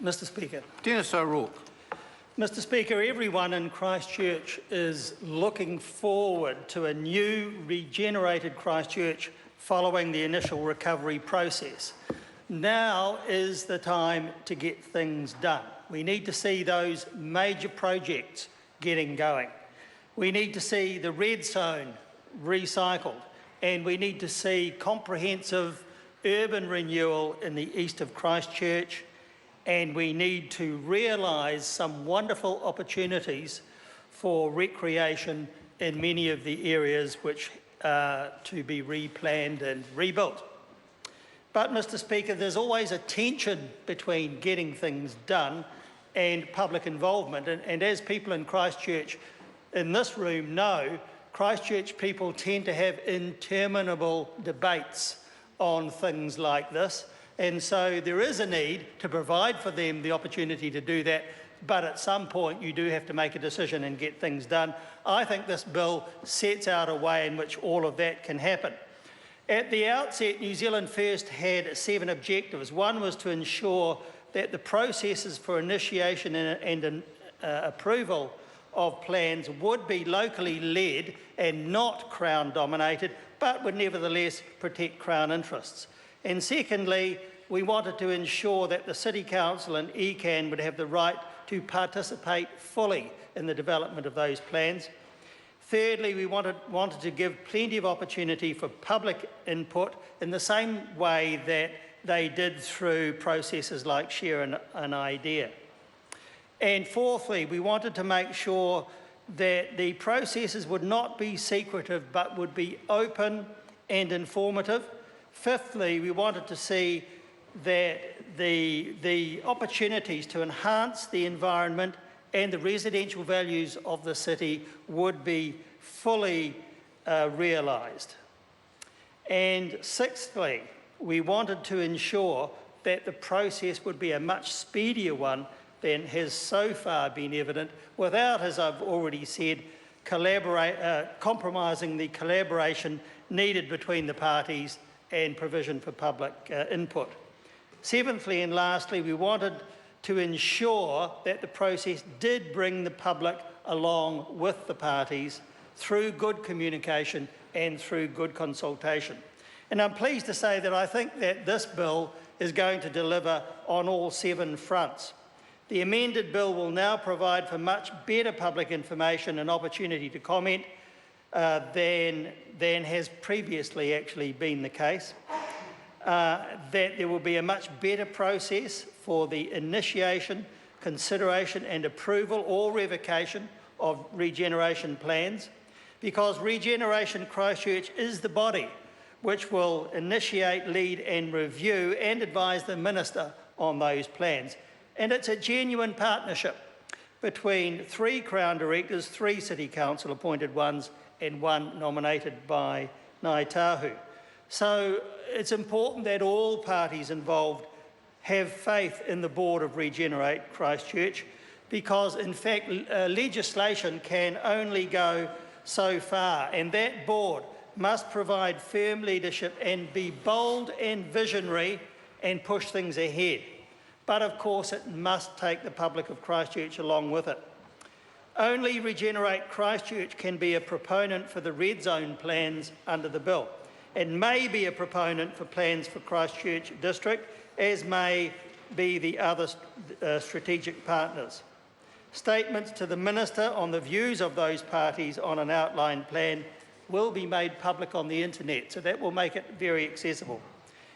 Mr Speaker. Dennis O'Rourke. Mr Speaker, everyone in Christchurch is looking forward to a new, regenerated Christchurch following the initial recovery process. Now is the time to get things done. We need to see those major projects getting going. We need to see the red zone recycled, and we need to see comprehensive urban renewal in the east of Christchurch, and we need to realise some wonderful opportunities for recreation in many of the areas which are to be replanned and rebuilt. But, Mr Speaker, there's always a tension between getting things done and public involvement, and as people in Christchurch in this room know, Christchurch people tend to have interminable debates on things like this, and so there is a need to provide for them the opportunity to do that, but at some point you do have to make a decision and get things done. I think this bill sets out a way in which all of that can happen. At the outset, New Zealand First had 7 objectives. One was to ensure that the processes for initiation and approval of plans would be locally led and not Crown dominated, but would nevertheless protect Crown interests. And secondly, we wanted to ensure that the City Council and ECAN would have the right to participate fully in the development of those plans. Thirdly, we wanted to give plenty of opportunity for public input in the same way that they did through processes like Share an Idea. And fourthly, we wanted to make sure that the processes would not be secretive but would be open and informative. Fifthly, we wanted to see that the opportunities to enhance the environment and the residential values of the city would be fully realised. And sixthly, we wanted to ensure that the process would be a much speedier one than has so far been evident, without, as I've already said, compromising the collaboration needed between the parties and provision for public input. Seventhly and lastly, we wanted to ensure that the process did bring the public along with the parties through good communication and through good consultation. And I'm pleased to say that I think that this bill is going to deliver on all 7 fronts. The amended bill will now provide for much better public information and opportunity to comment than has previously actually been the case. That there will be a much better process for the initiation, consideration and approval or revocation of regeneration plans, because Regeneration Christchurch is the body which will initiate, lead and review and advise the Minister on those plans. And it's a genuine partnership between 3 Crown directors, 3 City Council appointed ones and 1 nominated by Ngāi Tahu. So it's important that all parties involved have faith in the board of Regenerate Christchurch, because in fact legislation can only go so far, and that board must provide firm leadership and be bold and visionary and push things ahead. But of course it must take the public of Christchurch along with it. Only Regenerate Christchurch can be a proponent for the red zone plans under the bill, and may be a proponent for plans for Christchurch District, as may be the other strategic partners. Statements to the Minister on the views of those parties on an outline plan will be made public on the internet, so that will make it very accessible.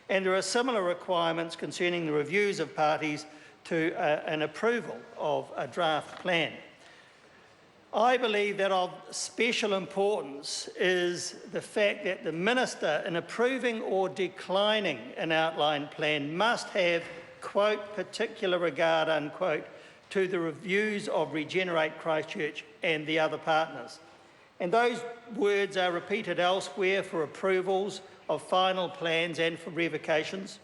And there are similar requirements concerning the reviews of parties to an approval of a draft plan. I believe that of special importance is the fact that the Minister, in approving or declining an outline plan, must have, quote, particular regard, unquote, to the reviews of Regenerate Christchurch and the other partners. And those words are repeated elsewhere for approvals of final plans and for revocations.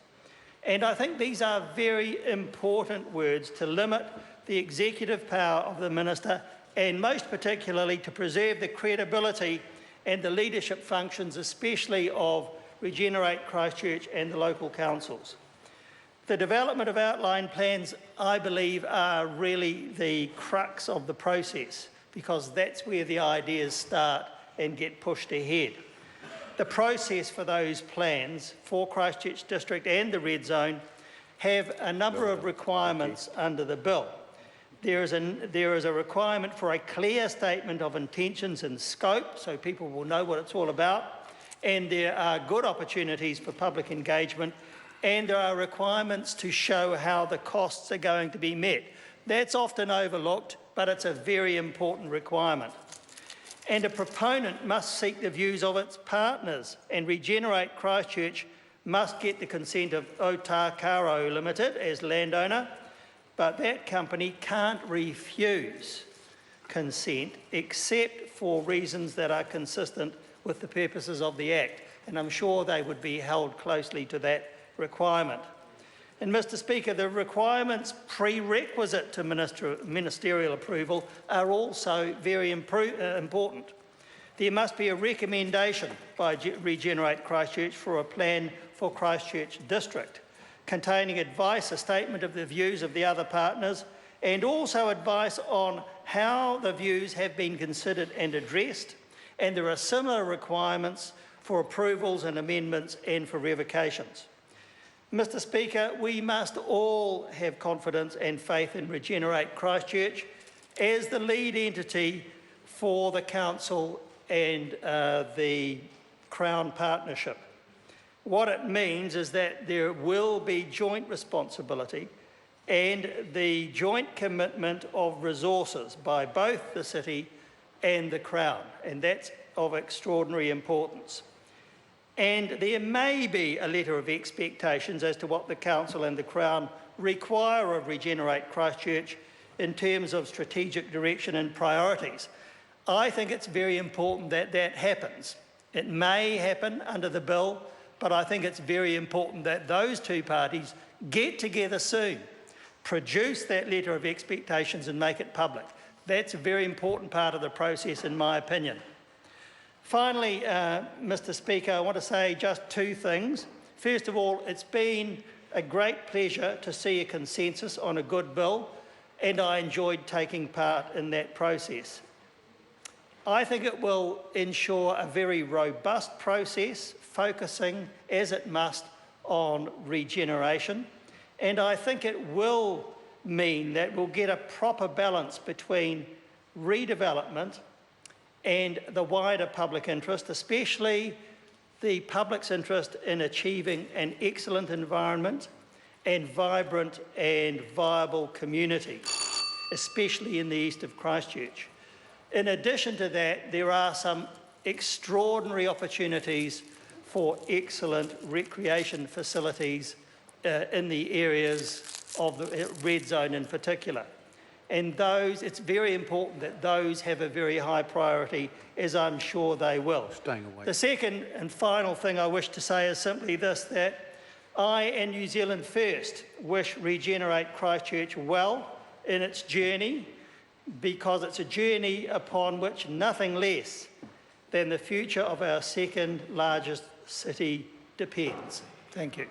And I think these are very important words to limit the executive power of the Minister, and most particularly to preserve the credibility and the leadership functions, especially of Regenerate Christchurch and the local councils. The development of outline plans, I believe, are really the crux of the process, because that's where the ideas start and get pushed ahead. The process for those plans for Christchurch District and the Red Zone have a number of requirements under the bill. There is a requirement for a clear statement of intentions and scope, so people will know what it's all about, and there are good opportunities for public engagement, and there are requirements to show how the costs are going to be met. That's often overlooked, but it's a very important requirement. And a proponent must seek the views of its partners, and Regenerate Christchurch must get the consent of Otakaro Limited as landowner, but that company can't refuse consent except for reasons that are consistent with the purposes of the Act, and I'm sure they would be held closely to that requirement. And Mr Speaker, the requirements prerequisite to ministerial approval are also very important. There must be a recommendation by Regenerate Christchurch for a plan for Christchurch District, containing advice, a statement of the views of the other partners, and also advice on how the views have been considered and addressed, and there are similar requirements for approvals and amendments and for revocations. Mr Speaker, we must all have confidence and faith in Regenerate Christchurch as the lead entity for the Council and the Crown Partnership. What it means is that there will be joint responsibility and the joint commitment of resources by both the City and the Crown, and that's of extraordinary importance. And there may be a letter of expectations as to what the Council and the Crown require of Regenerate Christchurch in terms of strategic direction and priorities. I think it's very important that that happens. It may happen under the bill, but I think it's very important that those two parties get together soon, produce that letter of expectations and make it public. That's a very important part of the process, in my opinion. Finally, Mr Speaker, I want to say just two things. First of all, it's been a great pleasure to see a consensus on a good bill, and I enjoyed taking part in that process. I think it will ensure a very robust process, focusing, as it must, on regeneration, and I think it will mean that we'll get a proper balance between redevelopment and the wider public interest, especially the public's interest in achieving an excellent environment and vibrant and viable communities, especially in the east of Christchurch. In addition to that, there are some extraordinary opportunities for excellent recreation facilities in the areas of the Red Zone in particular. And those, it's very important that those have a very high priority, as I'm sure they will. Staying away. The second and final thing I wish to say is simply this, that I and New Zealand First wish Regenerate Christchurch well in its journey, because it's a journey upon which nothing less than the future of our second largest city depends. Thank you.